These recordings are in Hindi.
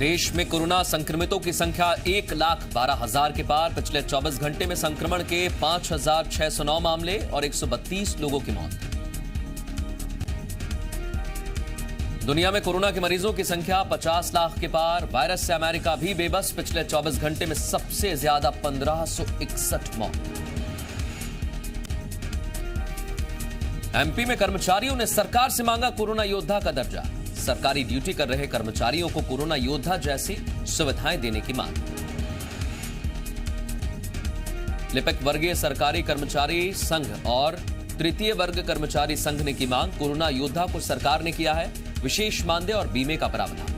देश में कोरोना संक्रमितों की संख्या 1,12,000 के पार। पिछले 24 घंटे में संक्रमण के 5,609 मामले और 132 लोगों की मौत। दुनिया में कोरोना के मरीजों की संख्या 50 लाख के पार। वायरस से अमेरिका भी बेबस। पिछले 24 घंटे में सबसे ज्यादा 1561 मौत। एमपी में कर्मचारियों ने सरकार से मांगा कोरोना योद्धा का दर्जा। सरकारी ड्यूटी कर रहे कर्मचारियों को कोरोना योद्धा जैसी सुविधाएं देने की मांग। लिपिक वर्गीय सरकारी कर्मचारी संघ और तृतीय वर्ग कर्मचारी संघ ने की मांग। कोरोना योद्धा को सरकार ने किया है विशेष मानदेय और बीमे का प्रावधान।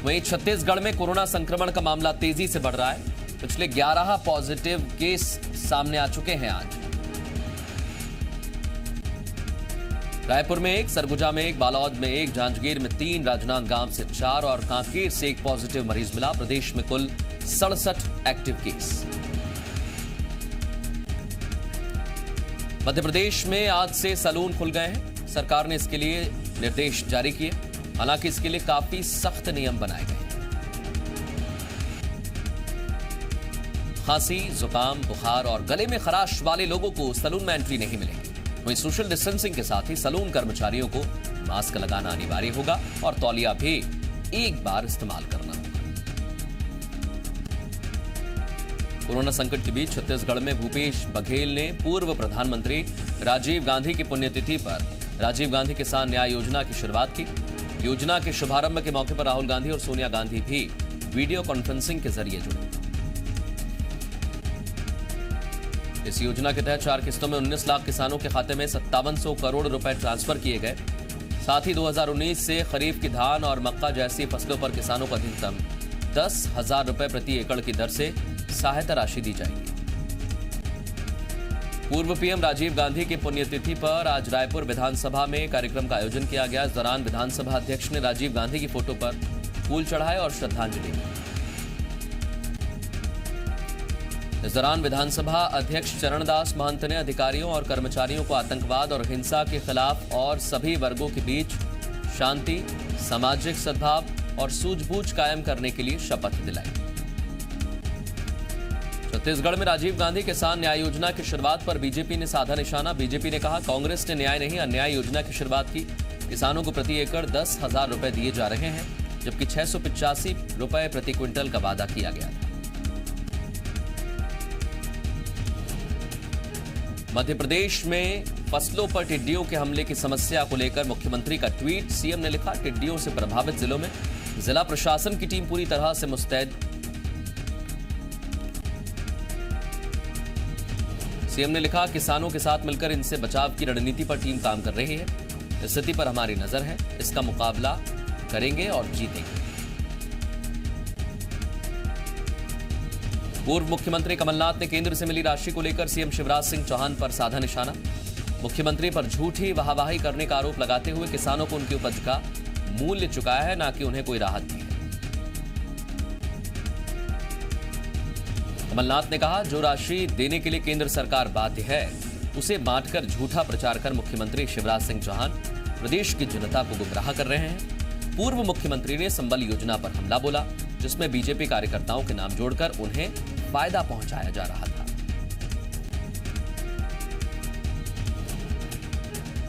वहीं छत्तीसगढ़ में कोरोना संक्रमण का मामला तेजी से बढ़ रहा है। पिछले 11 पॉजिटिव केस सामने आ चुके हैं। आज रायपुर में 1, सरगुजा में 1, बालोद में 1, जांजगीर में 3, राजनांदगांव से 4 और कांकेर से 1 पॉजिटिव मरीज मिला। प्रदेश में कुल 67 एक्टिव केस। मध्य प्रदेश में आज से सैलून खुल गए हैं। सरकार ने इसके लिए निर्देश जारी किए। हालांकि इसके लिए काफी सख्त नियम बनाए गए हैं। खांसी, जुकाम, बुखार और गले में खराश वाले लोगों को सैलून में एंट्री नहीं मिलेगी। वहीं सोशल डिस्टेंसिंग के साथ ही सैलून कर्मचारियों को मास्क लगाना अनिवार्य होगा और तौलिया भी एक बार इस्तेमाल करना होगा। कोरोना संकट के बीच छत्तीसगढ़ में भूपेश बघेल ने पूर्व प्रधानमंत्री राजीव गांधी की पुण्यतिथि पर राजीव गांधी किसान न्याय योजना की शुरुआत की। योजना के शुभारंभ के मौके पर राहुल गांधी और सोनिया गांधी भी वीडियो कॉन्फ्रेंसिंग के जरिए जुड़े। इस योजना के तहत 4 किस्तों में 19 लाख किसानों के खाते में 5700 करोड़ रुपए ट्रांसफर किए गए। साथ ही 2019 से खरीफ की धान और मक्का जैसी फसलों पर किसानों को अधिकतम 10,000 रुपए प्रति एकड़ की दर से सहायता राशि दी जाएगी। पूर्व पीएम राजीव गांधी की पुण्यतिथि पर आज रायपुर विधानसभा में कार्यक्रम का आयोजन किया गया। इस दौरान विधानसभा अध्यक्ष ने राजीव गांधी की फोटो पर फूल चढ़ाए और श्रद्धांजलि दी। इस दौरान विधानसभा अध्यक्ष चरणदास महंत ने अधिकारियों और कर्मचारियों को आतंकवाद और हिंसा के खिलाफ और सभी वर्गों के बीच शांति, सामाजिक सद्भाव और सूझबूझ कायम करने के लिए शपथ दिलाई। छत्तीसगढ़ में राजीव गांधी किसान न्याय योजना की शुरुआत पर बीजेपी ने साधा निशाना। बीजेपी ने कहा कांग्रेस ने न्याय नहीं अन्याय योजना की शुरुआत की। किसानों को प्रति एकड़ 10,000 रुपए दिए जा रहे हैं, जबकि 685 रुपए प्रति क्विंटल का वादा किया गया था। मध्य प्रदेश में फसलों पर टिड्डियों के हमले की समस्या को लेकर मुख्यमंत्री का ट्वीट। सीएम ने लिखा टिड्डियों से प्रभावित जिलों में जिला प्रशासन की टीम पूरी तरह से मुस्तैद। सीएम ने लिखा किसानों के साथ मिलकर इनसे बचाव की रणनीति पर टीम काम कर रही है। स्थिति पर हमारी नजर है, इसका मुकाबला करेंगे और जीतेंगे। पूर्व मुख्यमंत्री कमलनाथ ने केंद्र से मिली राशि को लेकर सीएम शिवराज सिंह चौहान पर साधा निशाना। मुख्यमंत्री पर झूठी वाहवाही करने का आरोप लगाते हुए किसानों को उनकी उपज का मूल्य चुकाया है, न कि उन्हें कोई राहत दी है। कमलनाथ ने कहा जो राशि देने के लिए केंद्र सरकार बाध्य है उसे बांटकर झूठा प्रचार कर मुख्यमंत्री शिवराज सिंह चौहान प्रदेश की जनता को गुमराह कर रहे हैं। पूर्व मुख्यमंत्री ने संबल योजना पर हमला बोला, जिसमें बीजेपी कार्यकर्ताओं के नाम जोड़कर उन्हें फायदा पहुंचाया जा रहा था।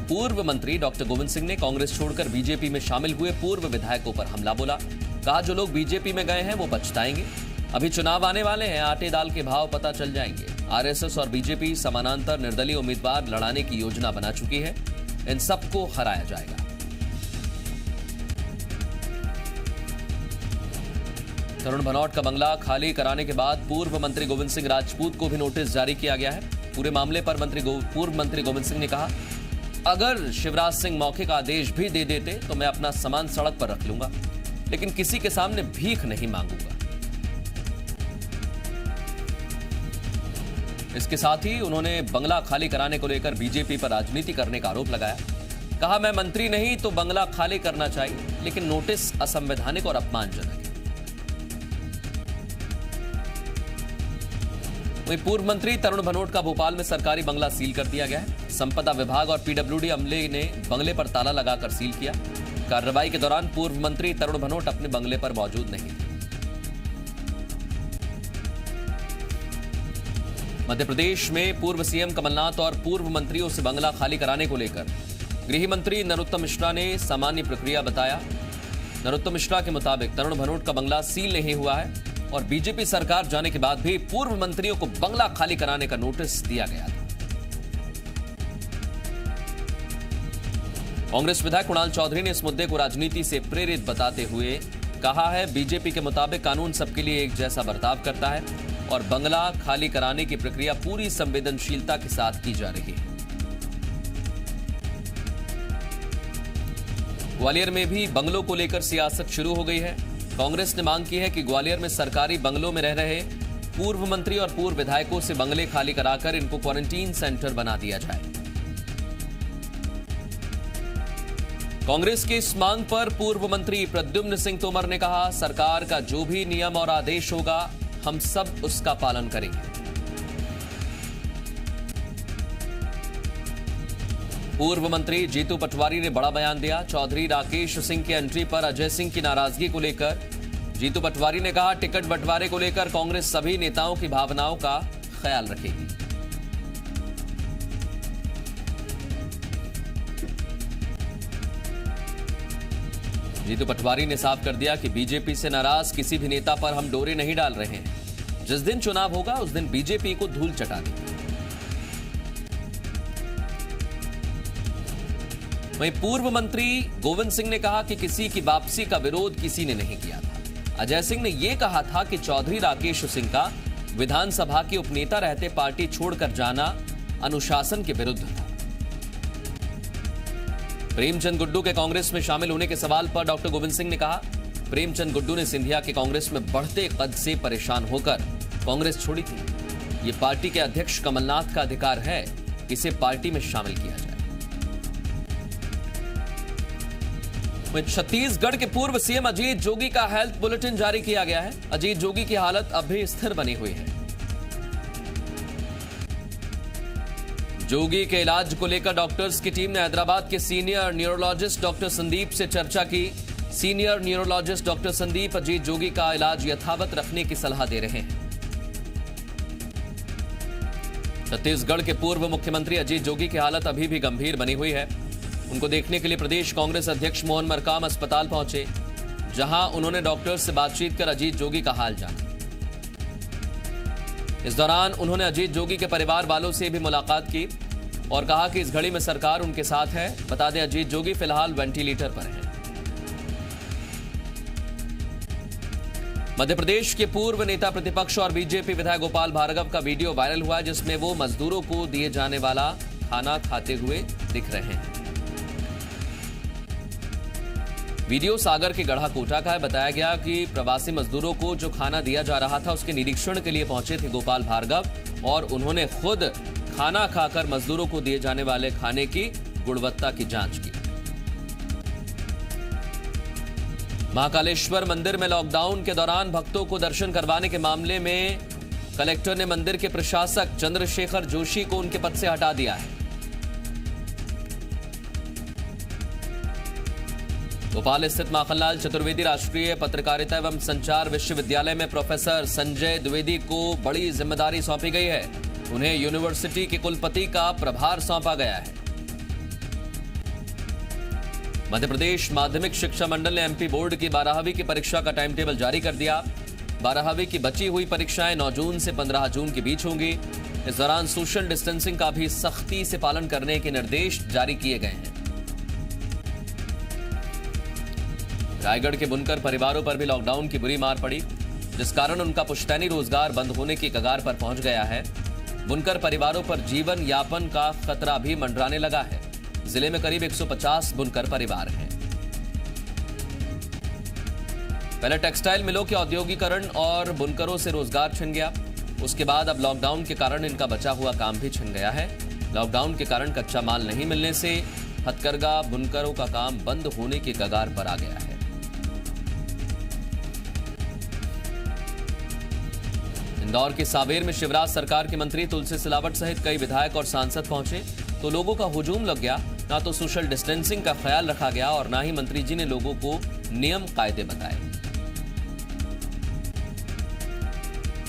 पूर्व मंत्री डॉक्टर गोविंद सिंह ने कांग्रेस छोड़कर बीजेपी में शामिल हुए पूर्व विधायकों पर हमला बोला। कहा जो लोग बीजेपी में गए हैं वो पछताएंगे। अभी चुनाव आने वाले हैं, आटे दाल के भाव पता चल जाएंगे। आरएसएस और बीजेपी समानांतर निर्दलीय उम्मीदवार लड़ाने की योजना बना चुकी है। इन सबको हराया जाएगा। तरुण भनौट का बंगला खाली कराने के बाद पूर्व मंत्री गोविंद सिंह राजपूत को भी नोटिस जारी किया गया है। पूरे मामले पर पूर्व मंत्री गोविंद सिंह ने कहा अगर शिवराज सिंह मौखिक आदेश भी दे देते तो मैं अपना सामान सड़क पर रख लूंगा, लेकिन किसी के सामने भीख नहीं मांगूंगा। इसके साथ ही उन्होंने बंगला खाली कराने को लेकर बीजेपी पर राजनीति करने का आरोप लगाया। कहा मैं मंत्री नहीं तो बंगला खाली करना चाहिए, लेकिन नोटिस असंवैधानिक और अपमानजनक है। वहीं पूर्व मंत्री तरुण भनोट का भोपाल में सरकारी बंगला सील कर दिया गया है। संपदा विभाग और पीडब्ल्यूडी अमले ने बंगले पर ताला लगाकर सील किया। कार्रवाई के दौरान पूर्व मंत्री तरुण भनोट अपने बंगले पर मौजूद नहीं थे। मध्य प्रदेश में पूर्व सीएम कमलनाथ और पूर्व मंत्रियों से बंगला खाली कराने को लेकर गृह मंत्री नरोत्तम मिश्रा ने सामान्य प्रक्रिया बताया। नरोत्तम मिश्रा के मुताबिक तरुण भनोट का बंगला सील नहीं हुआ है और बीजेपी सरकार जाने के बाद भी पूर्व मंत्रियों को बंगला खाली कराने का नोटिस दिया गया था। कांग्रेस विधायक कुणाल चौधरी ने इस मुद्दे को राजनीति से प्रेरित बताते हुए कहा है, बीजेपी के मुताबिक कानून सबके लिए एक जैसा बर्ताव करता है और बंगला खाली कराने की प्रक्रिया पूरी संवेदनशीलता के साथ की जा रही है। ग्वालियर में भी बंगलों को लेकर सियासत शुरू हो गई है। कांग्रेस ने मांग की है कि ग्वालियर में सरकारी बंगलों में रह रहे पूर्व मंत्री और पूर्व विधायकों से बंगले खाली कराकर इनको क्वारंटीन सेंटर बना दिया जाए। कांग्रेस की इस मांग पर पूर्व मंत्री प्रद्युम्न सिंह तोमर ने कहा, सरकार का जो भी नियम और आदेश होगा हम सब उसका पालन करेंगे। पूर्व मंत्री जीतू पटवारी ने बड़ा बयान दिया। चौधरी राकेश सिंह की एंट्री पर अजय सिंह की नाराजगी को लेकर जीतू पटवारी ने कहा, टिकट बंटवारे को लेकर कांग्रेस सभी नेताओं की भावनाओं का ख्याल रखेगी। जीतू पटवारी ने साफ कर दिया कि बीजेपी से नाराज किसी भी नेता पर हम डोरे नहीं डाल रहे हैं। जिस दिन चुनाव होगा उस दिन बीजेपी को धूल चटा देंगे। वहीं पूर्व मंत्री गोविंद सिंह ने कहा कि किसी की वापसी का विरोध किसी ने नहीं किया था। अजय सिंह ने यह कहा था कि चौधरी राकेश सिंह का विधानसभा के उपनेता रहते पार्टी छोड़कर जाना अनुशासन के विरुद्ध था। प्रेमचंद गुड्डू के कांग्रेस में शामिल होने के सवाल पर डॉक्टर गोविंद सिंह ने कहा, प्रेमचंद गुड्डू ने सिंधिया के कांग्रेस में बढ़ते कद से परेशान होकर कांग्रेस छोड़ी थी। ये पार्टी के अध्यक्ष कमलनाथ का अधिकार है कि इसे पार्टी में शामिल किया जाए। छत्तीसगढ़ के पूर्व सीएम अजीत जोगी का हेल्थ बुलेटिन जारी किया गया है। अजीत जोगी की हालत अब भी स्थिर बनी हुई है। जोगी के इलाज को लेकर डॉक्टर्स की टीम ने हैदराबाद के सीनियर न्यूरोलॉजिस्ट डॉक्टर संदीप से चर्चा की। Senior neurologist doctor Sandeep Ajit Jogi का इलाज यथावत रखने की सलाह दे रहे हैं। छत्तीसगढ़ के पूर्व मुख्यमंत्री अजीत जोगी की हालत अभी भी गंभीर बनी हुई है। उनको देखने के लिए प्रदेश कांग्रेस अध्यक्ष मोहन मरकाम अस्पताल पहुंचे, जहां उन्होंने डॉक्टर्स से बातचीत कर अजीत जोगी का हाल जाना। इस दौरान उन्होंने अजीत जोगी के परिवार वालों से भी मुलाकात की और कहा कि इस घड़ी में सरकार उनके साथ है। बता दें, अजीत जोगी फिलहाल वेंटिलेटर पर हैं। मध्य प्रदेश के पूर्व नेता प्रतिपक्ष और बीजेपी विधायक गोपाल भार्गव का वीडियो वायरल हुआ, जिसमें वो मजदूरों को दिए जाने वाला खाना खाते हुए दिख रहे हैं। वीडियो सागर के गढ़ा कोटा का है। बताया गया कि प्रवासी मजदूरों को जो खाना दिया जा रहा था उसके निरीक्षण के लिए पहुंचे थे गोपाल भार्गव और उन्होंने खुद खाना खाकर मजदूरों को दिए जाने वाले खाने की गुणवत्ता की जांच की। महाकालेश्वर मंदिर में लॉकडाउन के दौरान भक्तों को दर्शन करवाने के मामले में कलेक्टर ने मंदिर के प्रशासक चंद्रशेखर जोशी को उनके पद से हटा दिया है। भोपाल स्थित माखनलाल चतुर्वेदी राष्ट्रीय पत्रकारिता एवं संचार विश्वविद्यालय में प्रोफेसर संजय द्विवेदी को बड़ी जिम्मेदारी सौंपी गई है। उन्हें यूनिवर्सिटी के कुलपति का प्रभार सौंपा गया है। मध्य प्रदेश माध्यमिक शिक्षा मंडल ने एमपी बोर्ड की 12वीं की परीक्षा का टाइम टेबल जारी कर दिया। 12वीं की बची हुई परीक्षाएं 9 जून से 15 जून के बीच होंगी। इस दौरान सोशल डिस्टेंसिंग का भी सख्ती से पालन करने के निर्देश जारी किए गए हैं। रायगढ़ के बुनकर परिवारों पर भी लॉकडाउन की बुरी मार पड़ी, जिस कारण उनका पुश्तैनी रोजगार बंद होने की कगार पर पहुंच गया है। बुनकर परिवारों पर जीवन यापन का खतरा भी मंडराने लगा है। जिले में करीब 150 बुनकर परिवार हैं। पहले टेक्सटाइल मिलों के औद्योगिकरण और बुनकरों से रोजगार छिन गया, उसके बाद अब लॉकडाउन के कारण इनका बचा हुआ काम भी छिन गया है। लॉकडाउन के कारण कच्चा माल नहीं मिलने से हथकरघा बुनकरों का काम बंद होने की कगार पर आ गया है। इंदौर के सावेर में शिवराज सरकार के मंत्री तुलसी सिलावट सहित कई विधायक और सांसद पहुंचे तो लोगों का हुजूम लग गया। ना तो सोशल डिस्टेंसिंग का ख्याल रखा गया और ना ही मंत्री जी ने लोगों को नियम कायदे बताए।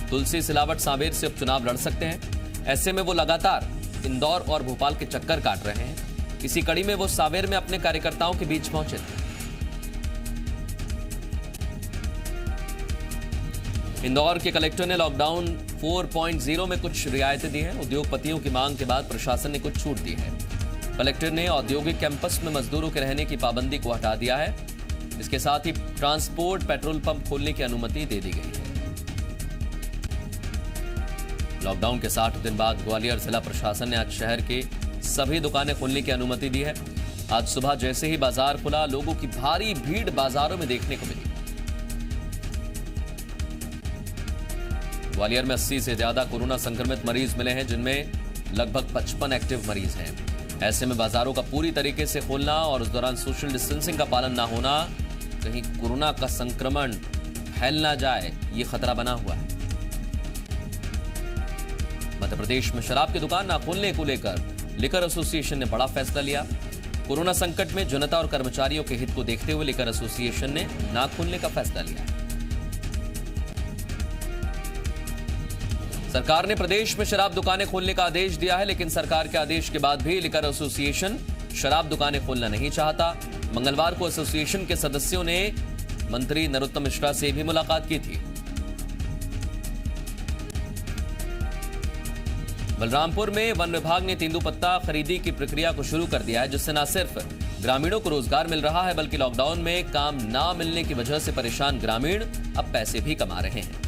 तुलसी सिलावट सावेर से उपचुनाव लड़ सकते हैं। ऐसे में वो लगातार इंदौर और भोपाल के चक्कर काट रहे हैं। इसी कड़ी में वो सावेर में अपने कार्यकर्ताओं के बीच पहुंचे थे। इंदौर के कलेक्टर ने लॉकडाउन 4.0 में कुछ रियायतें दी हैं। उद्योगपतियों की मांग के बाद प्रशासन ने कुछ छूट दी है। कलेक्टर ने औद्योगिक कैंपस में मजदूरों के रहने की पाबंदी को हटा दिया है। इसके साथ ही ट्रांसपोर्ट पेट्रोल पंप खोलने की अनुमति दे दी गई है। लॉकडाउन के 60 दिन बाद ग्वालियर जिला प्रशासन ने आज शहर के सभी दुकानें खोलने की अनुमति दी है। आज सुबह जैसे ही बाजार खुला, लोगों की भारी भीड़ बाजारों में देखने को मिली। ग्वालियर में 80 से ज्यादा कोरोना संक्रमित मरीज मिले हैं, जिनमें लगभग 55 एक्टिव मरीज हैं। ऐसे में बाजारों का पूरी तरीके से खोलना और उस दौरान सोशल डिस्टेंसिंग का पालन ना होना, कहीं कोरोना का संक्रमण फैल ना जाए, ये खतरा बना हुआ है। मध्य प्रदेश में शराब की दुकान ना खोलने को लेकर लिकर एसोसिएशन ने बड़ा फैसला लिया। कोरोना संकट में जनता और कर्मचारियों के हित को देखते हुए लिकर एसोसिएशन ने ना खोलने का फैसला लिया है। सरकार ने प्रदेश में शराब दुकानें खोलने का आदेश दिया है, लेकिन सरकार के आदेश के बाद भी लिकर एसोसिएशन शराब दुकानें खोलना नहीं चाहता। मंगलवार को एसोसिएशन के सदस्यों ने मंत्री नरोत्तम मिश्रा से भी मुलाकात की थी। बलरामपुर में वन विभाग ने तेंदुपत्ता खरीदी की प्रक्रिया को शुरू कर दिया है, जिससे न सिर्फ ग्रामीणों को रोजगार मिल रहा है, बल्कि लॉकडाउन में काम ना मिलने की वजह से परेशान ग्रामीण अब पैसे भी कमा रहे हैं।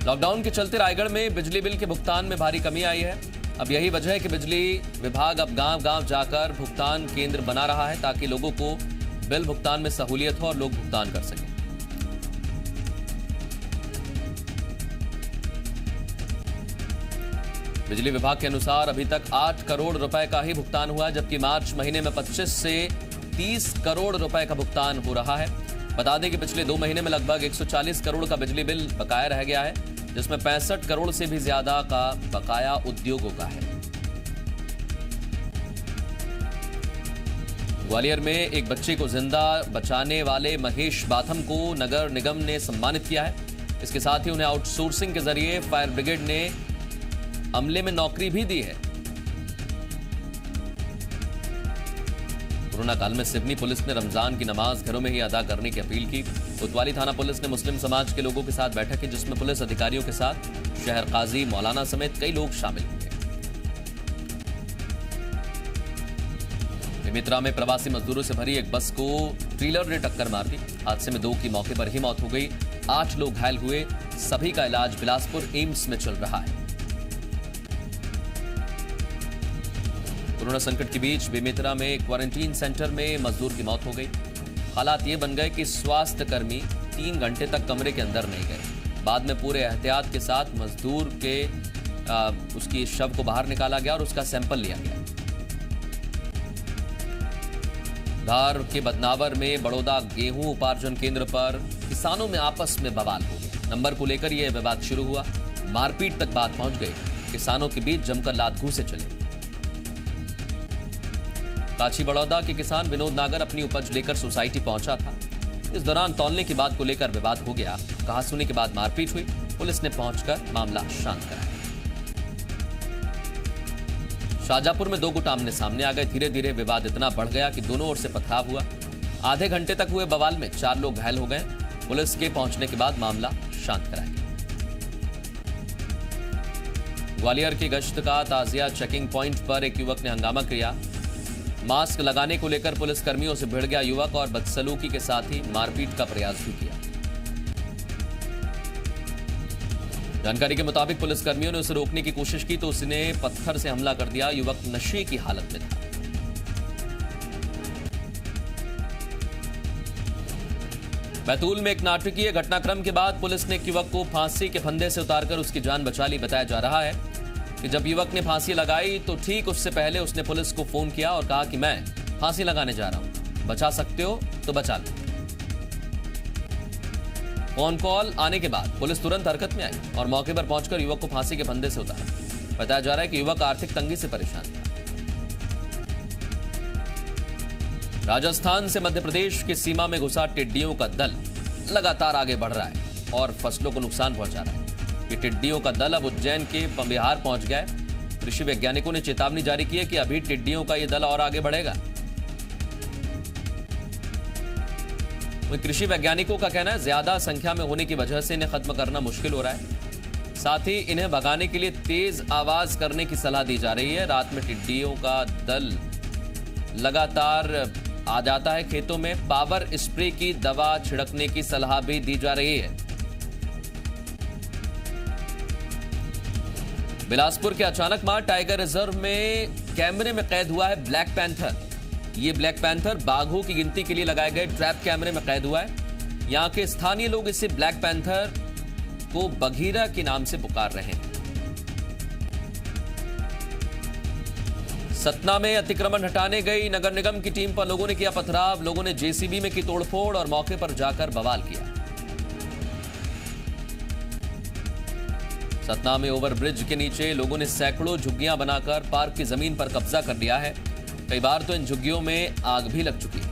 लॉकडाउन के चलते रायगढ़ में बिजली बिल के भुगतान में भारी कमी आई है। अब यही वजह है कि बिजली विभाग अब गांव-गांव जाकर भुगतान केंद्र बना रहा है, ताकि लोगों को बिल भुगतान में सहूलियत हो और लोग भुगतान कर सकें। बिजली विभाग के अनुसार अभी तक 8 करोड़ रुपए का ही भुगतान हुआ, जबकि मार्च महीने में 25 से 30 करोड़ रुपए का भुगतान हो रहा है। बता दें कि पिछले 2 महीने में लगभग 140 करोड़ का बिजली बिल बकाया रह गया है, जिसमें 65 करोड़ से भी ज्यादा का बकाया उद्योगों का है। ग्वालियर में एक बच्चे को जिंदा बचाने वाले महेश बाथम को नगर निगम ने सम्मानित किया है। इसके साथ ही उन्हें आउटसोर्सिंग के जरिए फायर ब्रिगेड ने अमले में नौकरी भी दी है। कोरोना काल में सिवनी पुलिस ने रमजान की नमाज घरों में ही अदा करने की अपील की। कोतवाली थाना पुलिस ने मुस्लिम समाज के लोगों के साथ बैठक की, जिसमें पुलिस अधिकारियों के साथ शहर काजी, मौलाना समेत कई लोग शामिल हुए। बेमेतरा में प्रवासी मजदूरों से भरी एक बस को ट्रेलर ने टक्कर मार दी। हादसे में 2 की मौके पर ही मौत हो गई। 8 लोग घायल हुए। सभी का इलाज बिलासपुर एम्स में चल रहा है। कोरोना संकट के बीच बेमेतरा में क्वारंटीन सेंटर में मजदूर की मौत हो गई। हालात ये बन गए कि स्वास्थ्य कर्मी 3 घंटे तक कमरे के अंदर नहीं गए। बाद में पूरे एहतियात के साथ मजदूर के उसकी शव को बाहर निकाला गया और उसका सैंपल लिया गया। धार के बदनावर में बड़ौदा गेहूं उपार्जन केंद्र पर किसानों में आपस में बवाल हो गया। नंबर को लेकर यह विवाद शुरू हुआ। मारपीट तक बात पहुंच गई। किसानों के बीच जमकर लात घूंसे चले। काची बड़ौदा के किसान विनोद नागर अपनी उपज लेकर सोसाइटी पहुंचा था। इस दौरान तौलने की बात को लेकर विवाद हो गया। कहासुनी के बाद मारपीट हुई। पुलिस ने पहुंचकर मामला शांत कराया। शाहजहांपुर में 2 गुट आमने सामने आ गए। धीरे धीरे विवाद इतना बढ़ गया कि दोनों ओर से पथराव हुआ। आधे घंटे तक हुए बवाल में 4 लोग घायल हो गए। पुलिस के पहुंचने के बाद मामला शांत कराया गया। ग्वालियर की गश्त का ताजिया चेकिंग पॉइंट पर एक युवक ने हंगामा किया। मास्क लगाने को लेकर पुलिस कर्मियों से भिड़ गया युवक और बदसलूकी के साथ ही मारपीट का प्रयास भी किया। जानकारी के मुताबिक पुलिस कर्मियों ने उसे रोकने की कोशिश की तो उसने पत्थर से हमला कर दिया। युवक नशे की हालत में था। बैतूल में एक नाटकीय घटनाक्रम के बाद पुलिस ने एक युवक को फांसी के फंदे से उतारकर उसकी जान बचा ली। बताया जा रहा है कि जब युवक ने फांसी लगाई तो ठीक उससे पहले उसने पुलिस को फोन किया और कहा कि मैं फांसी लगाने जा रहा हूं, बचा सकते हो तो बचा लो। फोन कॉल आने के बाद पुलिस तुरंत हरकत में आई और मौके पर पहुंचकर युवक को फांसी के फंदे से उतारा। बताया जा रहा है कि युवक आर्थिक तंगी से परेशान था। राजस्थान से मध्य प्रदेश की सीमा में घुसा टिड्डियों का दल लगातार आगे बढ़ रहा है और फसलों को नुकसान पहुंचा रहा है। ये टिड्डियों का दल अब उज्जैन के बिहार पहुंच गया है। कृषि वैज्ञानिकों ने चेतावनी जारी की है कि अभी टिड्डियों का ये दल और आगे बढ़ेगा। कृषि वैज्ञानिकों का कहना है ज्यादा संख्या में होने की वजह से इन्हें खत्म करना मुश्किल हो रहा है। साथ ही इन्हें भगाने के लिए तेज आवाज करने की सलाह दी जा रही है। रात में टिड्डियों का दल लगातार आ जाता है खेतों में। पावर स्प्रे की दवा छिड़कने की सलाह भी दी जा रही है। बिलासपुर के अचानक मार टाइगर रिजर्व में कैमरे में कैद हुआ है ब्लैक पैंथर। ये ब्लैक पैंथर बाघों की गिनती के लिए लगाए गए ट्रैप कैमरे में कैद हुआ है। यहां के स्थानीय लोग इसे ब्लैक पैंथर को बघीरा के नाम से पुकार रहे हैं। सतना में अतिक्रमण हटाने गई नगर निगम की टीम पर लोगों ने किया पथराव। लोगों ने जेसीबी में की तोड़फोड़ और मौके पर जाकर बवाल किया। सतना में ओवरब्रिज के नीचे लोगों ने सैकड़ों झुग्गियां बनाकर पार्क की जमीन पर कब्जा कर लिया है। कई बार तो इन झुग्गियों में आग भी लग चुकी है।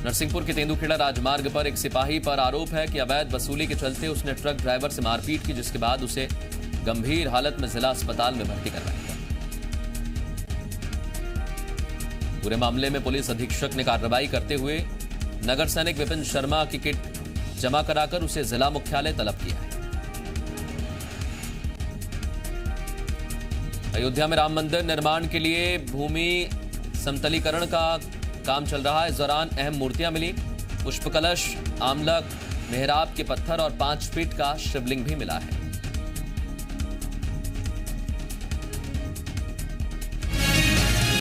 नरसिंहपुर के तेंदुखेड़ा राजमार्ग पर एक सिपाही पर आरोप है कि अवैध वसूली के चलते उसने ट्रक ड्राइवर से मारपीट की, जिसके बाद उसे गंभीर हालत में जिला अस्पताल में भर्ती करवाया गया। पूरे मामले में पुलिस अधीक्षक ने कार्रवाई करते हुए नगर सैनिक विपिन शर्मा की किट जमा कराकर उसे जिला मुख्यालय तलब किया है। अयोध्या में राम मंदिर निर्माण के लिए भूमि समतलीकरण का काम चल रहा है। इस दौरान अहम मूर्तियां मिली। पुष्प कलश, आमलक, मेहराब के पत्थर और 5 फीट का शिवलिंग भी मिला है।